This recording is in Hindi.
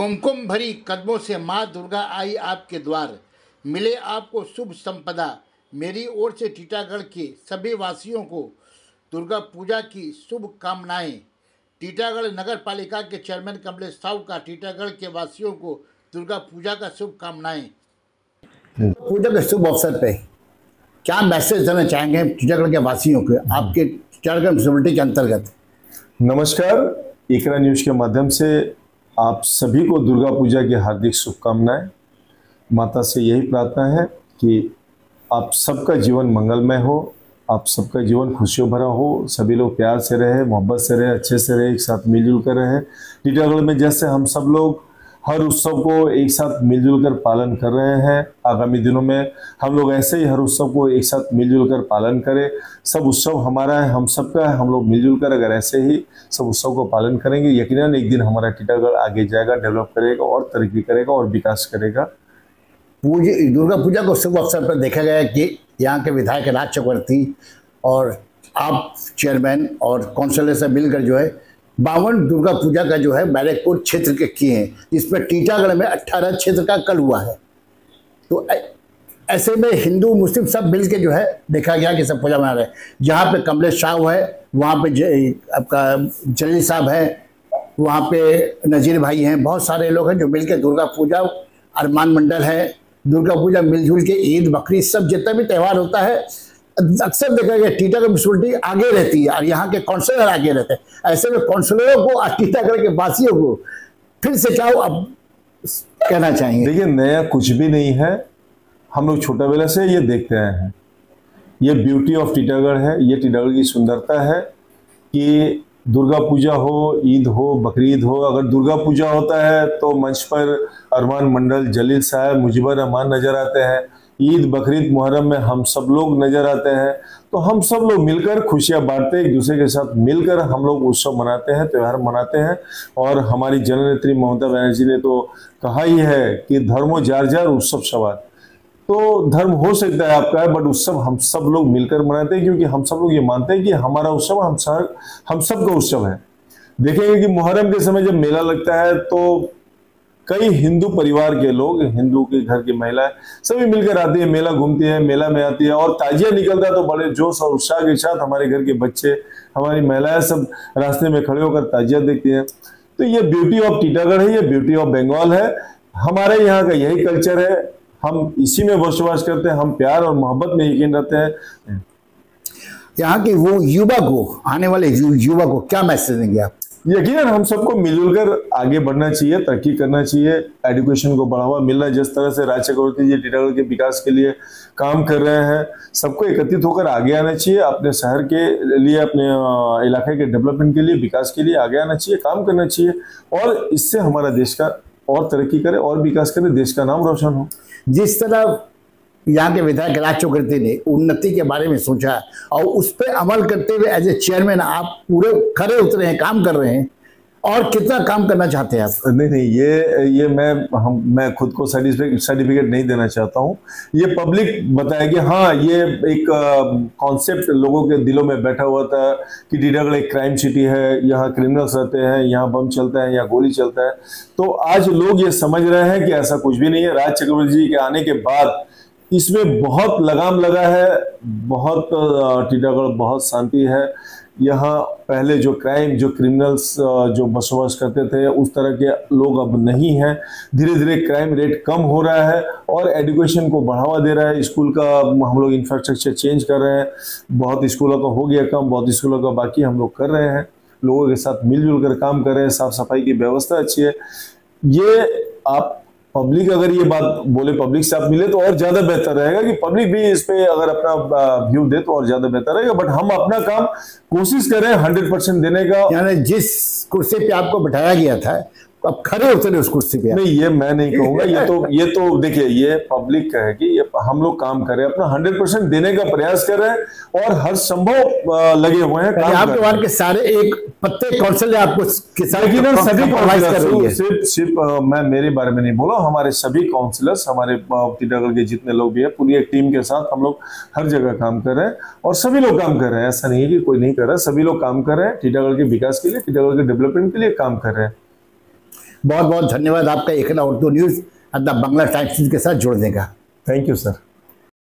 कुमकुम भरी कदमों से माँ दुर्गा आई आपके द्वार, मिले आपको शुभ संपदा। मेरी ओर से टीटागढ़ के सभी वासियों को दुर्गा पूजा की शुभकामनाएं। टीटागढ़ नगर पालिका के चेयरमैन कमलेश साहू का टीटागढ़ के वासियों को दुर्गा पूजा का शुभकामनाएं। पूजा के शुभ अवसर पे क्या मैसेज देना चाहेंगे टीटागढ़ के वासियों को आपके टीटागढ़ म्युनिसिपैलिटी के अंतर्गत? नमस्कार, एकरा न्यूज़ के माध्यम से आप सभी को दुर्गा पूजा की हार्दिक शुभकामनाएं। माता से यही प्रार्थना है कि आप सबका जीवन मंगलमय हो, आप सबका जीवन खुशियों भरा हो, सभी लोग प्यार से रहे, मोहब्बत से रहे, अच्छे से रहे, एक साथ मिलजुल कर रहे। टीटागढ़ में जैसे हम सब लोग हर उत्सव को एक साथ मिलजुल कर पालन कर रहे हैं, आगामी दिनों में हम लोग ऐसे ही हर उत्सव को एक साथ मिलजुल कर पालन करें। सब उत्सव हमारा है, हम सबका है, हम लोग मिलजुल कर अगर ऐसे ही सब उत्सव को पालन करेंगे, यकीनन एक दिन हमारा टीटागढ़ आगे जाएगा, डेवलप करेगा और तरक्की करेगा और विकास करेगा। दुर्गा पूजा को शुभ अवसर पर देखा गया कि यहाँ के विधायक राज चक्रवर्ती और आप चेयरमैन और काउंसिलर से मिलकर जो है 52 दुर्गा पूजा का जो है बैरकपुर क्षेत्र के किए हैं, जिसमें टीटागढ़ में 18 क्षेत्र का कल हुआ है। तो ऐसे में हिंदू मुस्लिम सब मिल के जो है देखा गया कि सब पूजा मना रहे हैं। जहाँ पे कमलेश साहू है, वहाँ पे आपका जलील साहब है, वहाँ पे नजीर भाई हैं, बहुत सारे लोग हैं जो मिल के दुर्गा पूजा, अरमान मंडल है, दुर्गा पूजा मिलजुल के ईद बकरीद सब जितना भी त्यौहार होता है अक्सर देखा गया टीटागढ़ म्युनिसिपैलिटी आगे रहती है और यहाँ के काउंसलर आगे रहते हैं। ऐसे में काउंसलरों को और टीटागढ़ के वासियों को फिर से क्या अब कहना चाहिए? देखिए, नया कुछ भी नहीं है, हम लोग छोटा बेला से ये देखते आए हैं। ये ब्यूटी ऑफ टीटागढ़ है, ये टीटागढ़ की सुंदरता है कि दुर्गा पूजा हो, ईद हो, बकरीद हो, अगर दुर्गा पूजा होता है तो मंच पर अरमान मंडल, जलील साहब, मुजीबर रहमान नजर आते हैं। ईद बकरीद मुहर्रम में हम सब लोग नजर आते हैं। तो हम सब लोग मिलकर खुशियां बांटते हैं, एक दूसरे के साथ मिलकर हम लोग उत्सव मनाते हैं, त्यौहार मनाते हैं। और हमारी जननेत्री ममता बनर्जी ने तो कहा ही है कि धर्मो जार जार उत्सव सवार। तो धर्म हो सकता है आपका है, बट उत्सव हम सब लोग मिलकर मनाते हैं, क्योंकि हम सब लोग ये मानते हैं कि हमारा उत्सव हम सब का उत्सव है। देखेंगे कि मुहर्रम के समय जब मेला लगता है तो कई हिंदू परिवार के लोग, हिंदू के घर की महिलाएं सभी मिलकर आती है, मेला घूमती है, मेला में आती है और ताजिया निकलता है तो बड़े जोश और उत्साह के साथ हमारे घर के बच्चे, हमारी महिलाएं सब रास्ते में खड़े होकर ताजिया देखती हैं। तो ये ब्यूटी ऑफ टीटागढ़ है, ये ब्यूटी ऑफ बंगाल है। हमारे यहाँ का यही कल्चर है, हम इसी में बसवास करते हैं, हम प्यार और मोहब्बत में यकीन रखते हैं। यहाँ की वो युवा को, आने वाले युवा को क्या मैसेज देंगे आप? यकीनन हम सबको मिलजुल कर आगे बढ़ना चाहिए, तरक्की करना चाहिए, एजुकेशन को बढ़ावा मिलना। जिस तरह से राज चक्रवर्ती जी टीटागढ़ के विकास के लिए काम कर रहे हैं, सबको एकत्रित होकर आगे आना चाहिए, अपने शहर के लिए, अपने इलाके के डेवलपमेंट के लिए, विकास के लिए आगे आना चाहिए, काम करना चाहिए और इससे हमारा देश का और तरक्की करे और विकास करे, देश का नाम रोशन हो। जिस तरह यहाँ के विधायक राज चक्रवर्ती ने उन्नति के बारे में सोचा और उस पर अमल करते हुए एज ए चेयरमैन आप पूरे खरे उतरे हैं, काम कर रहे हैं, और कितना काम करना चाहते हैं आप? नहीं, ये मैं खुद को सर्टिफिकेट नहीं देना चाहता हूँ। ये पब्लिक बताया कि हाँ, ये एक कॉन्सेप्ट लोगों के दिलों में बैठा हुआ था कि टीटागढ़ एक क्राइम सिटी है, यहाँ क्रिमिनल्स रहते हैं, यहाँ बम चलता है, यहाँ गोली चलता है। तो आज लोग ये समझ रहे हैं कि ऐसा कुछ भी नहीं है। राज चक्रवर्ती जी के आने के बाद इसमें बहुत लगाम लगा है, बहुत टीटागढ़ बहुत शांति है। यहाँ पहले जो क्राइम, जो क्रिमिनल्स जो बसवास करते थे, उस तरह के लोग अब नहीं हैं। धीरे धीरे क्राइम रेट कम हो रहा है और एजुकेशन को बढ़ावा दे रहा है। स्कूल का हम लोग इंफ्रास्ट्रक्चर चेंज कर रहे हैं, बहुत स्कूलों का हो गया कम, बहुत स्कूलों का बाकी हम लोग कर रहे हैं, लोगों के साथ मिलजुल कर काम कर रहे हैं, साफ सफाई की व्यवस्था अच्छी है। ये आप पब्लिक अगर ये बात बोले, पब्लिक से आप मिले तो और ज्यादा बेहतर रहेगा कि पब्लिक भी इस पे अगर अपना व्यू दे तो और ज्यादा बेहतर रहेगा। बट हम अपना काम कोशिश करें 100% देने का। यानी जिस कुर्सी पे आपको बिठाया गया था अब खड़े उतरे उस कुर्सी पे? नहीं, ये मैं नहीं कहूंगा। ये तो देखिए, ये पब्लिक का है कि ये हम लोग काम कर रहे हैं, अपना 100% देने का प्रयास कर रहे हैं और हर संभव लगे हुए हैं। आपके वार्ड के सारे एक पत्ते काउंसिल आपको सिर्फ मैं मेरे बारे में नहीं बोला, हमारे सभी काउंसिलर्स, हमारे टीटागढ़ के जितने लोग भी है, पूरी एक टीम के साथ हम लोग हर जगह काम कर रहे हैं और सभी लोग काम कर रहे हैं। ऐसा नहीं है कि कोई नहीं कर रहा है, सभी लोग काम कर रहे हैं टीटागढ़ के विकास के लिए, टीटागढ़ के डेवलपमेंट के लिए काम कर रहे हैं। बहुत बहुत धन्यवाद आपका एकला उर्दू न्यूज़ अदब बांग्ला टाइम्स के साथ जुड़ने का। Thank you sir.